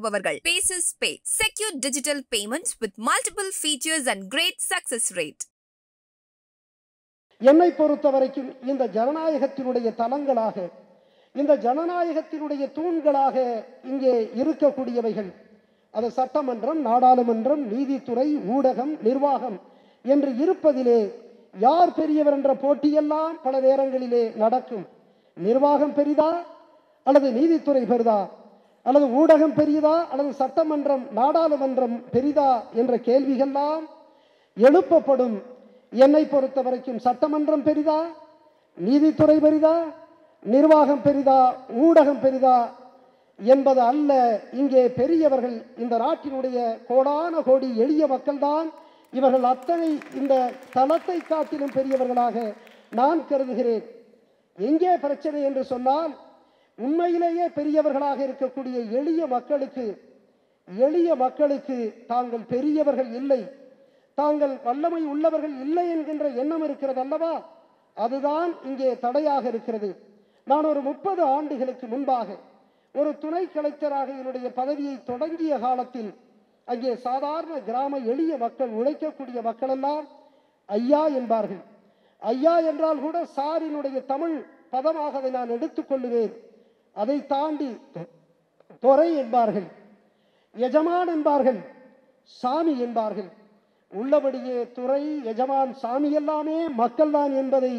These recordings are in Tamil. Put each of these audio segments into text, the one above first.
வழங்குபவர்கள் Paces Pay, secure digital payments with multiple features and great success rate. என்னை பொறுத்தவரைக்கும் இந்த ஜனநாயகத்தினுடைய தளங்களாக, இந்த ஜனநாயகத்தினுடைய தூண்களாக இங்கே இருக்கக்கூடியவைகள், அது சட்டமன்றம், நாடாளுமன்றம், நீதித்துறை, ஊடகம், நிர்வாகம் என்று இருப்பதிலே யார் பெரியவர் என்ற போட்டியெல்லாம் பல நேரங்களிலே நடக்கும். நிர்வாகம் பெரிதா அல்லது நீதித்துறை பெரிதா, அல்லது ஊடகம் பெரியதா அல்லது சட்டமன்றம், நாடாளுமன்றம் பெரிதா என்ற கேள்விகள்லாம் எழுப்பப்படும். என்னை பொறுத்த வரைக்கும் சட்டமன்றம் பெரிதா, நீதித்துறை பெரிதா, நிர்வாகம் பெரிதா, ஊடகம் பெரிதா என்பது அல்ல. இங்கே பெரியவர்கள் இந்த நாட்டினுடைய கோடான கோடி எளிய மக்கள்தான். இவர்கள் அத்தனை இந்த தளத்தை காட்டிலும் பெரியவர்களாக நான் கருதுகிறேன். எங்கே பிரச்சனை என்று சொன்னால், உண்மையிலேயே பெரியவர்களாக இருக்கக்கூடிய எளிய மக்களுக்கு தாங்கள் பெரியவர்கள் இல்லை, தாங்கள் வல்லமை உள்ளவர்கள் இல்லை என்கின்ற எண்ணம் இருக்கிறது அல்லவா? அதுதான் இங்கே தடையாக இருக்கிறது. நான் ஒரு 30 ஆண்டுகளுக்கு முன்பாக ஒரு துணை கலெக்டராக என்னுடைய பதவியை தொடங்கிய காலத்தில் அங்கே சாதாரண கிராம எளிய மக்கள், உழைக்கக்கூடிய மக்கள் எல்லாம் ஐயா என்பார்கள். ஐயா என்றால் கூட சாரினுடைய தமிழ் பதமாக அதை நான் எடுத்துக்கொள்ளுவேன். அதை தாண்டி துறை என்பார்கள், எஜமான் என்பார்கள், சாமி என்பார்கள். உள்ளபடியே துறை, எஜமான், சாமி எல்லாமே மக்கள் தான் என்பதை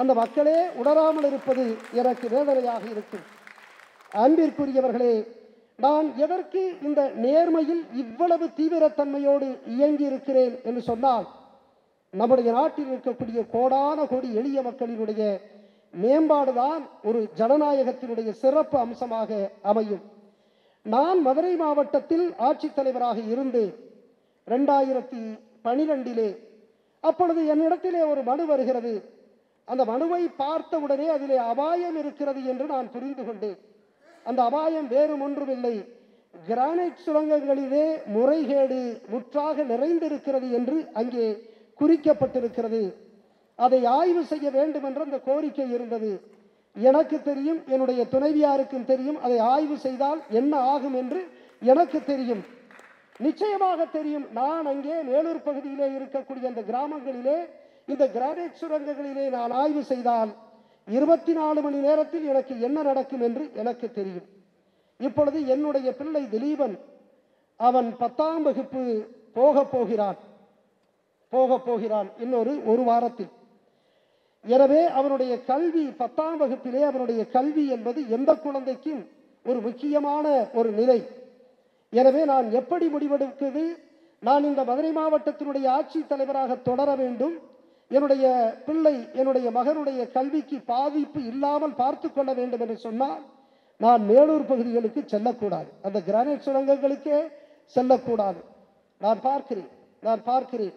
அந்த மக்களே உணராமல் இருப்பது எனக்கு வேதனையாக இருக்கும். அன்பிற்குரியவர்களே, நான் எதற்கு இந்த நேர்மையில் இவ்வளவு தீவிரத்தன்மையோடு இயங்கி இருக்கிறேன் என்று சொன்னால், நம்முடைய நாட்டில் இருக்கக்கூடிய கோடான கோடி எளிய மக்களினுடைய மேம்பாடுதான் ஒரு ஜனநாயகத்தினுடைய சிறப்பு அம்சமாக அமையும். நான் மதுரை மாவட்டத்தில் ஆட்சித்தலைவராக இருந்து 2012 அப்பொழுது என்னிடத்திலே ஒரு மனு வருகிறது. அந்த மனுவை பார்த்தவுடனே அதிலே அபாயம் இருக்கிறது என்று நான் புரிந்து கொண்டேன். அந்த அபாயம் வேறு ஒன்றுமில்லை, கிரானைட் சுரங்கங்களிலே முறைகேடு முற்றாக நிறைந்திருக்கிறது என்று அங்கே குறிக்கப்பட்டிருக்கிறது. அதை ஆய்வு செய்ய வேண்டும் என்ற அந்த கோரிக்கை இருந்தது. எனக்கு தெரியும், என்னுடைய துணைவியாருக்கும் தெரியும், அதை ஆய்வு செய்தால் என்ன ஆகும் என்று எனக்கு தெரியும், நிச்சயமாக தெரியும். நான் அங்கே மேலூர் பகுதியிலே இருக்கக்கூடிய அந்த கிராமங்களிலே இந்த கிரானைட் சுரங்கங்களிலே நான் ஆய்வு செய்தால் 24 மணி நேரத்தில் எனக்கு என்ன நடக்கும் என்று எனக்கு தெரியும். இப்பொழுது என்னுடைய பிள்ளை திலீபன், அவன் 10ஆம் வகுப்பு போக போகிறான் ஒரு வாரத்தில். எனவே அவனுடைய கல்வி 10ஆம் வகுப்பிலே அவனுடைய கல்வி என்பது எந்த குழந்தைக்கும் ஒரு முக்கியமான ஒரு நிலை. எனவே நான் எப்படி முடிவெடுக்கிறது? நான் இந்த மதுரை மாவட்டத்தினுடைய ஆட்சி தலைவராக தொடர வேண்டும், என்னுடைய பிள்ளை, என்னுடைய மகனுடைய கல்விக்கு பாதிப்பு இல்லாமல் பார்த்து கொள்ள வேண்டும் என்று சொன்னால் நான் மேலூர் பகுதிகளுக்கு செல்லக்கூடாது, அந்த கிரானைட் சுரங்கங்களுக்கே செல்லக்கூடாது. நான் பார்க்கிறேன்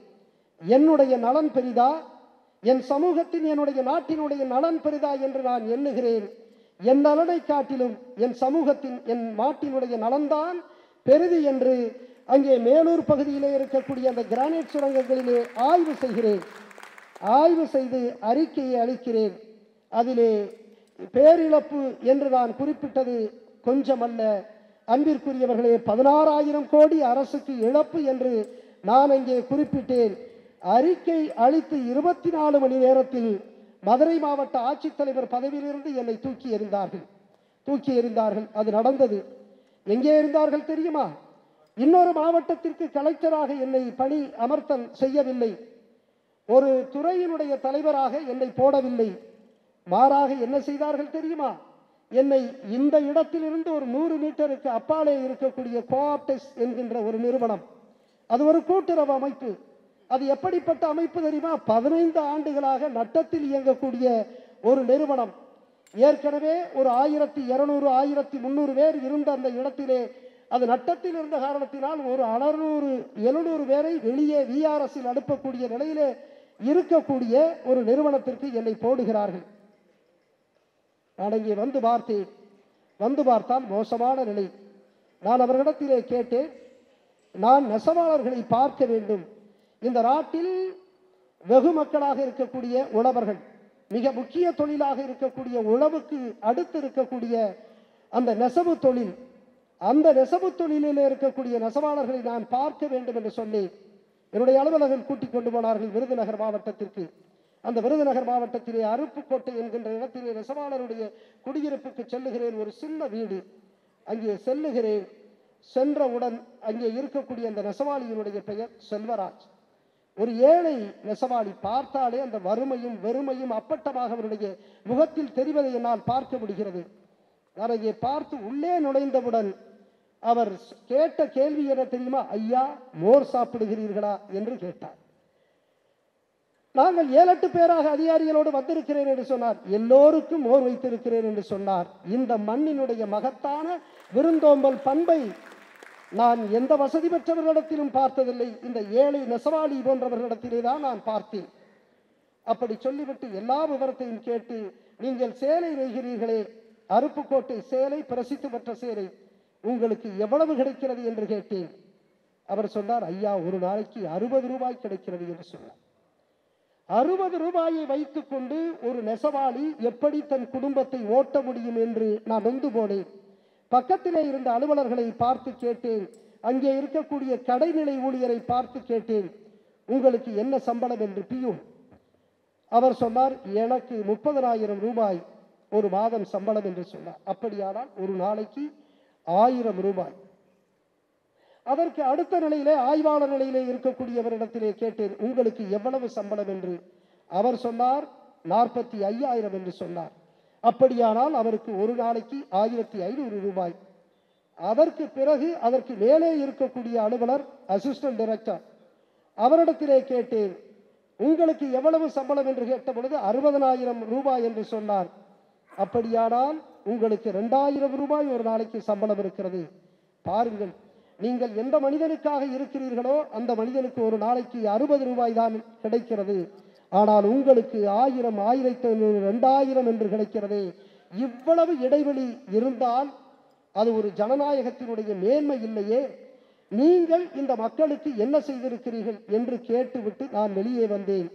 என்னுடைய நலன் பெரிதா, என் சமூகத்தின், என்னுடைய நாட்டினுடைய நலன் பெரிதா என்று நான் எண்ணுகிறேன். என் நலனை காட்டிலும் என் சமூகத்தின், என் நாட்டினுடைய நலன்தான் பெரிது என்று அங்கே மேலூர் பகுதியிலே இருக்கக்கூடிய அந்த கிரானைட் சுரங்கங்களிலே ஆய்வு செய்கிறேன். ஆய்வு செய்து அறிக்கையை அளிக்கிறேன். அதிலே பேரிழப்பு என்று நான் குறிப்பிட்டது கொஞ்சமல்ல அன்பிற்குரியவர்களே, 16,000 கோடி அரசுக்கு இழப்பு என்று நான் அங்கே குறிப்பிட்டேன். அறிக்கை அளித்து 24 மணி நேரத்தில் மதுரை மாவட்ட ஆட்சித்தலைவர் பதவியிலிருந்து என்னை தூக்கி எறிந்தார்கள். அது நடந்தது. எங்கே இருந்தார்கள் தெரியுமா? இன்னொரு மாவட்டத்திற்கு கலெக்டராக என்னை பணி அமர்த்தல் செய்யவில்லை, ஒரு துறையினுடைய தலைவராக என்னை போடவில்லை. மாறாக என்ன செய்தார்கள் தெரியுமா? என்னை இந்த இடத்திலிருந்து ஒரு 100 மீட்டருக்கு அப்பாலே இருக்கக்கூடிய கோஆப்டெஸ் என்கின்ற ஒரு நிறுவனம், அது ஒரு கூட்டுறவு அமைப்பு. அது எப்படிப்பட்ட அமைப்பு தெரியுமா? 15 ஆண்டுகளாக நட்டத்தில் இயங்கக்கூடிய ஒரு நிறுவனம். ஏற்கனவே ஒரு 1200 1300 பேர் இருந்த அந்த இடத்திலே அது நட்டத்தில் இருந்த காரணத்தினால் ஒரு 600-700 பேரை வெளியே விஆர்எஸ்ஸில் அனுப்பக்கூடிய நிலையிலே இருக்கக்கூடிய ஒரு நிறுவனத்திற்கு என்னை போடுகிறார்கள். நான் இங்கே வந்து பார்த்தால் மோசமான நிலை. நான் அவர்களிடத்திலே கேட்டேன், நான் நெசவாளர்களை பார்க்க வேண்டும். இந்த நாட்டில் வெகு மக்களாக இருக்கக்கூடிய உழவர்கள், மிக முக்கிய தொழிலாக இருக்கக்கூடிய உழவுக்கு அடுத்து இருக்கக்கூடிய அந்த நெசவு தொழில், அந்த நெசவு தொழிலில் இருக்கக்கூடிய நெசவாளர்களை நான் பார்க்க வேண்டும் என்று சொல்லி என்னுடைய அலுவலகம் கூட்டிக் கொண்டு போனார்கள் விருதுநகர் மாவட்டத்திற்கு. அந்த விருதுநகர் மாவட்டத்திலே அருப்புக்கோட்டை என்கின்ற இடத்திலே நெசவாளருடைய குடியிருப்புக்கு செல்லுகிறேன். ஒரு சின்ன வீடு, அங்கே செல்லுகிறேன். சென்றவுடன் அங்கே இருக்கக்கூடிய அந்த நெசவாளியினுடைய பெயர் செல்வராஜ். ஒரு ஏழை நெசவாளி. பார்த்தாலே அந்த வறுமையும் வெறுமையும் அப்பட்டமாக அவருடைய முகத்தில் தெரிவதை என்னால் பார்க்க முடிகிறது. நான் அங்கே பார்த்து உள்ளே நுழைந்தவுடன் அவர் கேட்ட கேள்வி என்ன தெரியுமா? ஐயா, மோர் சாப்பிடுகிறீர்களா என்று கேட்டார். நாங்கள் 7-8 பேராக அதிகாரிகளோடு வந்திருக்கிறேன் என்று சொன்னார். எல்லோருக்கும் மோர் வைத்திருக்கிறேன் என்று சொன்னார். இந்த மண்ணினுடைய மகத்தான விருந்தோம்பல் பண்பை நான் எந்த வசதி பெற்றவர்களிடத்திலும் பார்த்ததில்லை. இந்த ஏழை நெசவாளி போன்றவர்களிடத்திலே தான் நான் பார்த்தேன். அப்படி சொல்லிவிட்டு எல்லா விவரத்தையும் கேட்டு, நீங்கள் சேலை நெய்கிறீர்களே, அருப்புக்கோட்டை சேலை பிரசித்தி பெற்ற சேலை, உங்களுக்கு எவ்வளவு கிடைக்கிறது என்று கேட்டேன். அவர் சொன்னார், ஐயா, ஒரு நாளைக்கு 60 ரூபாய் கிடைக்கிறது என்று சொன்னார். 60 ரூபாயை வைத்துக் கொண்டு ஒரு நெசவாளி எப்படி தன் குடும்பத்தை ஓட்ட முடியும் என்று நான் நொந்து போனேன். பக்கத்திலே இருந்த அலுவலர்களை பார்த்து கேட்டேன். அங்கே இருக்கக்கூடிய கடைநிலை ஊழியரை பார்த்து கேட்டேன், உங்களுக்கு என்ன சம்பளம் என்று. பியூன் அவர் சொன்னார், எனக்கு 30,000 ரூபாய் ஒரு மாதம் சம்பளம் என்று சொன்னார். அப்படியானால் ஒரு நாளைக்கு 1000 ரூபாய். அதற்கு அடுத்த நிலையிலே ஆய்வாளர் நிலையிலே இருக்கக்கூடியவரிடத்திலே கேட்டேன், உங்களுக்கு எவ்வளவு சம்பளம் என்று. அவர் சொன்னார் 45,000 என்று சொன்னார். அப்படியானால் அவருக்கு ஒரு நாளைக்கு 1500 ரூபாய். அதற்கு பிறகு அதற்கு மேலே இருக்கக்கூடிய அலுவலர் அசிஸ்டன்ட் டைரக்டர், அவரிடத்திலே கேட்டேன், உங்களுக்கு எவ்வளவு சம்பளம் என்று கேட்ட பொழுது 60,000 ரூபாய் என்று சொன்னார். அப்படியானால் உங்களுக்கு 2000 ரூபாய் ஒரு நாளைக்கு சம்பளம் இருக்கிறது. பாருங்கள், நீங்கள் எந்த மனிதனுக்காக இருக்கிறீர்களோ அந்த மனிதனுக்கு ஒரு நாளைக்கு 60 ரூபாய் தான் கிடைக்கிறது. ஆனால் உங்களுக்கு 1000, 1500, 2000 என்று கிடைக்கிறது. இவ்வளவு இடைவெளி இருந்தால் அது ஒரு ஜனநாயகத்தினுடைய மேன்மை இல்லையே. நீங்கள் இந்த மக்களுக்கு என்ன செய்திருக்கிறீர்கள் என்று கேட்டுவிட்டு நான் வெளியே வந்தேன்.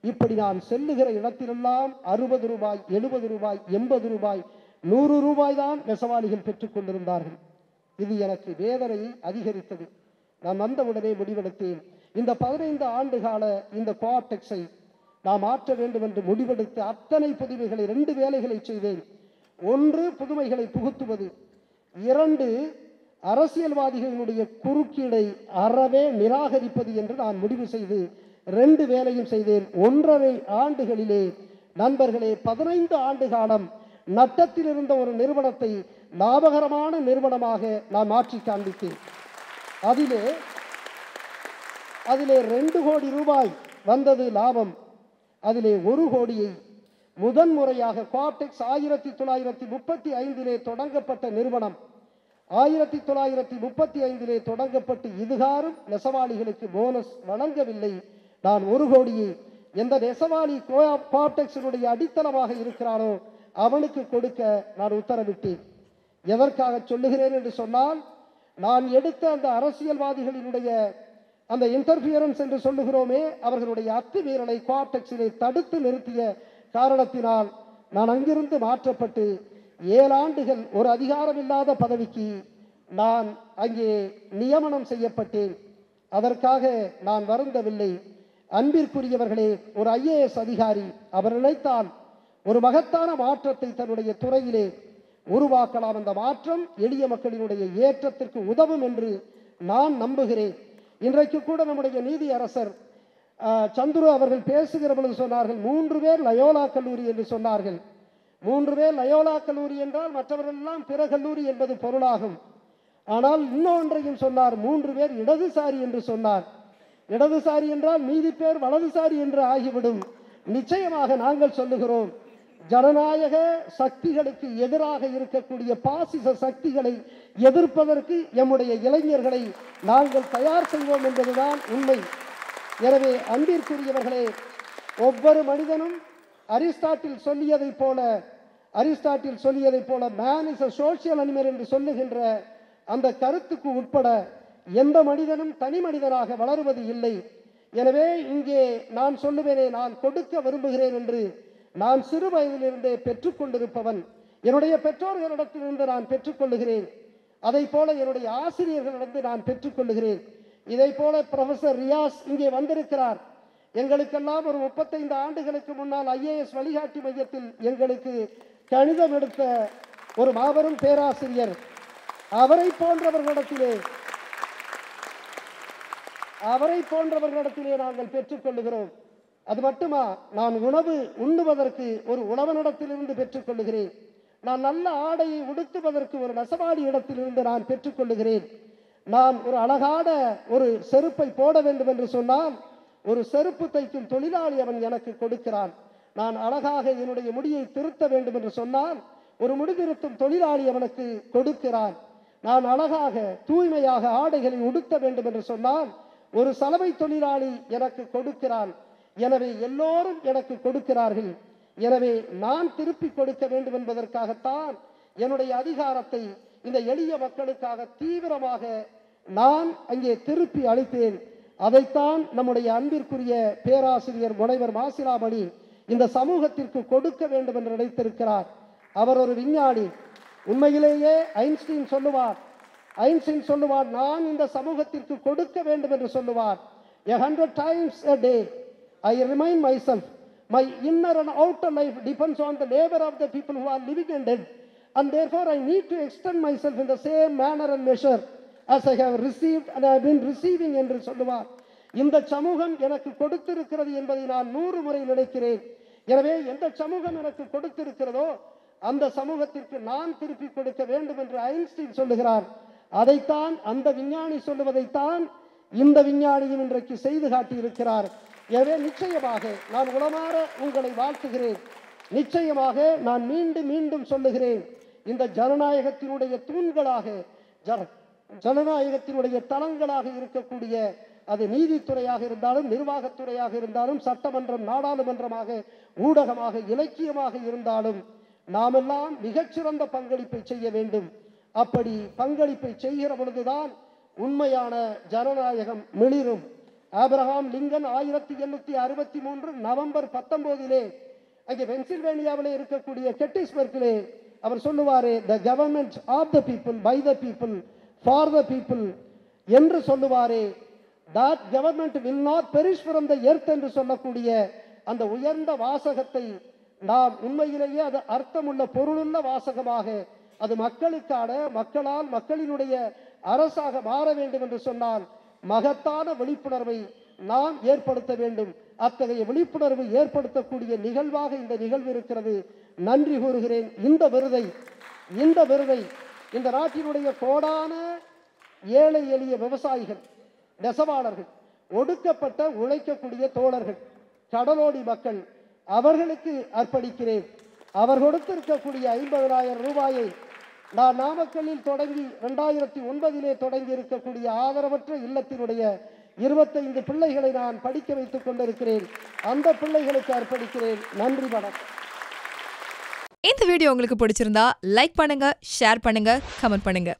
இப்படி நான் செல்லுகிற இடத்திலெல்லாம் 60 ரூபாய், 70 ரூபாய், 80 ரூபாய், 100 ரூபாய் தான் நெசவாளிகள் பெற்றுக் கொண்டிருந்தார்கள். இது எனக்கு வேதனையை அதிகரித்தது. நான் வந்தவுடனே முடிவெடுத்தேன், இந்த 15 ஆண்டு கால இந்த கோஆப்டெக்ஸை நாம் மாற்ற வேண்டும் என்று முடிவெடுத்து அத்தனை புதுமைகளை 2 வேலைகளை செய்தேன். 1, புதுமைகளை புகுத்துவது. 2, அரசியல்வாதிகளினுடைய குறுக்கீடை அறவே நிராகரிப்பது என்று நான் முடிவு செய்து 2 வேலையும் செய்தேன். 1.5 ஆண்டுகளிலே நண்பர்களே, 15 ஆண்டு காலம் நட்டத்தில் இருந்த ஒரு நிறுவனத்தை லாபகரமான நிறுவனமாக நான் மாற்றி காண்பித்தேன். அதிலே 2 கோடி ரூபாய் வந்தது லாபம். அதிலே 1 கோடியை முதன்முறையாக கோஆப்டெக்ஸ் 1935 தொடங்கப்பட்ட நிறுவனம். 1935 தொடங்கப்பட்டு இதுகாரும் நெசவாளிகளுக்கு போனஸ் வழங்கவில்லை. நான் 1 கோடியை எந்த நெசவாளி கோஆப்டெக்ஸினுடைய அடித்தளமாக இருக்கிறானோ அவனுக்கு கொடுக்க நான் உத்தரவிட்டேன். எதற்காக சொல்லுகிறேன் என்று சொன்னால், நான் எடுத்த அந்த அரசியல்வாதிகளினுடைய அந்த இன்டர்ஃபியரன்ஸ் என்று சொல்லுகிறோமே, அவர்களுடைய அத்துமீறலை கோஆப்டெக்ஸிலே தடுத்து நிறுத்திய காரணத்தினால் நான் அங்கிருந்து மாற்றப்பட்டு 7 ஆண்டுகள் ஒரு அதிகாரமில்லாத பதவிக்கு நான் அங்கே நியமனம் செய்யப்பட்டேன். அதற்காக நான் வருந்தவில்லை. அன்பிற்குரியவர்களே, ஒரு IAS அதிகாரி அவர் நினைத்தால் ஒரு மகத்தான மாற்றத்தை தன்னுடைய துறையிலே உருவாக்கலாம். அந்த மாற்றம் எளிய மக்களினுடைய ஏற்றத்திற்கு உதவும் என்று நான் நம்புகிறேன். இன்றைக்கு கூட நம்முடைய நீதி அரசர் சந்துரு அவர்கள் பேசுகிற பொழுது சொன்னார்கள், 3 பேர் லயோலா கல்லூரி என்று சொன்னார்கள். 3 பேர் லயோலா கல்லூரி என்றால் மற்றவர்கள் எல்லாம் பிற கல்லூரி என்பது பொருளாகும். ஆனால் இன்னொன்றையும் சொன்னார், 3 பேர் இடதுசாரி என்று சொன்னார். இடதுசாரி என்றால் மீதி பேர் வலதுசாரி என்று ஆகிவிடும். நிச்சயமாக நாங்கள் சொல்லுகிறோம், ஜனநாயக சக்திகளுக்கு எதிராக இருக்கக்கூடிய பாசிச சக்திகளை எதிர்ப்பதற்கு எம்முடைய இளைஞர்களை நாங்கள் தயார் செய்வோம் என்பதுதான் உண்மை. எனவே அன்பிற்குரியவர்களே, ஒவ்வொரு மனிதனும் அரிஸ்டாட்டில் சொல்லியதைப் போல man is a social animal என்று சொல்லுகின்ற அந்த கருத்துக்கு உட்பட எந்த மனிதனும் தனி மனிதனாக வளருவது இல்லை. எனவே இங்கே நான் சொல்லுவேனே, நான் கொடுக்க விரும்புகிறேன் என்று நான் சிறு வயதிலிருந்தே பெற்றுக்கொண்டிருப்பவன். என்னுடைய பெற்றோர்களிடத்திலிருந்து நான் பெற்றுக்கொள்ளுகிறேன். அதை போல என்னுடைய ஆசிரியர்களிடந்து நான் பெற்றுக்கொள்ளுகிறேன். இதை போல ப்ரொஃபசர் ரியாஸ் இங்கே வந்திருக்கிறார். எங்களுக்கெல்லாம் ஒரு 35 ஆண்டுகளுக்கு முன்னால் IAS வழிகாட்டி மையத்தில் எங்களுக்கு கணிதம் எடுத்த ஒரு மாபெரும் பேராசிரியர். அவரை போன்றவர்களிடத்திலே நாங்கள் பெற்றுக்கொள்ளுகிறோம். அது மட்டுமா, நான் உணவு உண்ணுவதற்கு ஒரு உணவனிடத்திலிருந்து பெற்றுக்கொள்ளுகிறேன். நான் நல்ல ஆடையை உடுத்துவதற்கு ஒரு நெசவாடி இடத்திலிருந்து நான் பெற்றுக்கொள்ளுகிறேன். நான் ஒரு அழகான ஒரு செருப்பை போட வேண்டும் என்று சொன்னால் ஒரு செருப்பு தைக்கும் தொழிலாளி அவன் எனக்கு கொடுக்கிறான். நான் அழகாக என்னுடைய முடியை திருத்த வேண்டும் என்று சொன்னால் ஒரு முடிதிருத்தும் தொழிலாளி அவனுக்கு கொடுக்கிறான். நான் அழகாக தூய்மையாக ஆடைகளை உடுத்த வேண்டும் என்று சொன்னால் ஒரு சலவை தொழிலாளி எனக்கு கொடுக்கிறான். எனவே எல்லோரும் எனக்கு கொடுக்கிறார்கள். எனவே நான் திருப்பி கொடுக்க வேண்டும் என்பதற்காகத்தான் என்னுடைய அதிகாரத்தை இந்த எளிய மக்களுக்காக தீவிரமாக நான் அங்கே திருப்பி அளித்தேன். அதைத்தான் நம்முடைய அன்பிற்குரிய பேராசிரியர் முனைவர் மாசிலாமணி இந்த சமூகத்திற்கு கொடுக்க வேண்டும் என்று நினைத்திருக்கிறார். அவர் ஒரு விஞ்ஞானி. உண்மையிலேயே ஐன்ஸ்டீன் சொல்லுவார், நான் இந்த சமூகத்திற்கு கொடுக்க வேண்டும் என்று சொல்லுவார். 100 times a day I remind myself my inner and outer life depends on the labor of the people who are living and dead, and therefore I need to extend myself in the same manner and measure as I have received and I have been receiving என்று சொல்லுவார். இந்த சமூகம் எனக்கு கொடுத்திருக்கிறது என்பதை நான் 100 முறை நினைக்கிறேன். எனவே எந்த சமூகம் எனக்கு கொடுத்திருக்கிறதோ அந்த சமூகத்திற்கு நான் திருப்பி கொடுக்க வேண்டும் என்று ஐன்ஸ்டீன் சொல்லுகிறார். அதைத்தான் அந்த விஞ்ஞானி சொல்லுவதைத்தான் இந்த விஞ்ஞானியும் இன்றைக்கு செய்து காட்டியிருக்கிறார். எனவே நிச்சயமாக நான் உளமாற உங்களை வாழ்த்துகிறேன். நிச்சயமாக நான் மீண்டும் மீண்டும் சொல்லுகிறேன், இந்த ஜனநாயகத்தினுடைய தூண்களாக, ஜனநாயகத்தினுடைய தளங்களாக இருக்கக்கூடிய அது நீதித்துறையாக இருந்தாலும் நிர்வாகத்துறையாக இருந்தாலும் சட்டமன்றம் நாடாளுமன்றமாக ஊடகமாக இலக்கியமாக இருந்தாலும் நாமெல்லாம் மிகச்சிறந்த பங்களிப்பை செய்ய வேண்டும். அப்படி பங்களிப்பை செய்கிற பொழுதுதான் உண்மையான ஜனநாயகம் மிளிரும். ஆபிரகாம் லிங்கன் 1863 நவம்பர் 19 அங்கே பென்சில்வேனியாவிலே இருக்கக்கூடிய கெட்டிஸ்பர்கிலே அவர் சொல்லுவாரே, the government of the people, by the people, for the people என்று சொல்லுவாரே, that government will not perish from the earth என்று சொல்லக்கூடிய அந்த உயர்ந்த வாசகத்தை நாம் உண்மையிலேயே அது அர்த்தமுள்ள பொருளுள்ள வாசகமாக அது மக்களுக்கான, மக்களால் மக்களினுடைய அரசாக மாற வேண்டும் என்று சொன்னால் மகத்தான விழிப்புணர்வை நாம் ஏற்படுத்த வேண்டும். அத்தகைய விழிப்புணர்வு ஏற்படுத்தக்கூடிய நிகழ்வாக இந்த நிகழ்வு இருக்கிறது. நன்றி கூறுகிறேன். இந்த விருதை இந்த நாட்டினுடைய கோடான ஏழை எளிய விவசாயிகள், நெசவாளர்கள், ஒடுக்கப்பட்ட உழைக்கக்கூடிய தோழர்கள், கடலோடி மக்கள், அவர்களுக்கு அர்ப்பணிக்கிறேன். அவர் கொடுத்திருக்கக்கூடிய 50,000 ரூபாயை நான் நாமக்கல்லில் தொடங்கி 2009 தொடங்கி இருக்கக்கூடிய ஆதரவற்ற இல்லத்தினுடைய 25 பிள்ளைகளை நான் படிக்க வைத்துக் கொண்டிருக்கிறேன். அந்த பிள்ளைகளுக்கு அர்ப்பணிக்கிறேன். நன்றி, வணக்கம். இந்த வீடியோ உங்களுக்கு பிடிச்சிருந்தா லைக் பண்ணுங்க, ஷேர் பண்ணுங்க, கமெண்ட் பண்ணுங்க.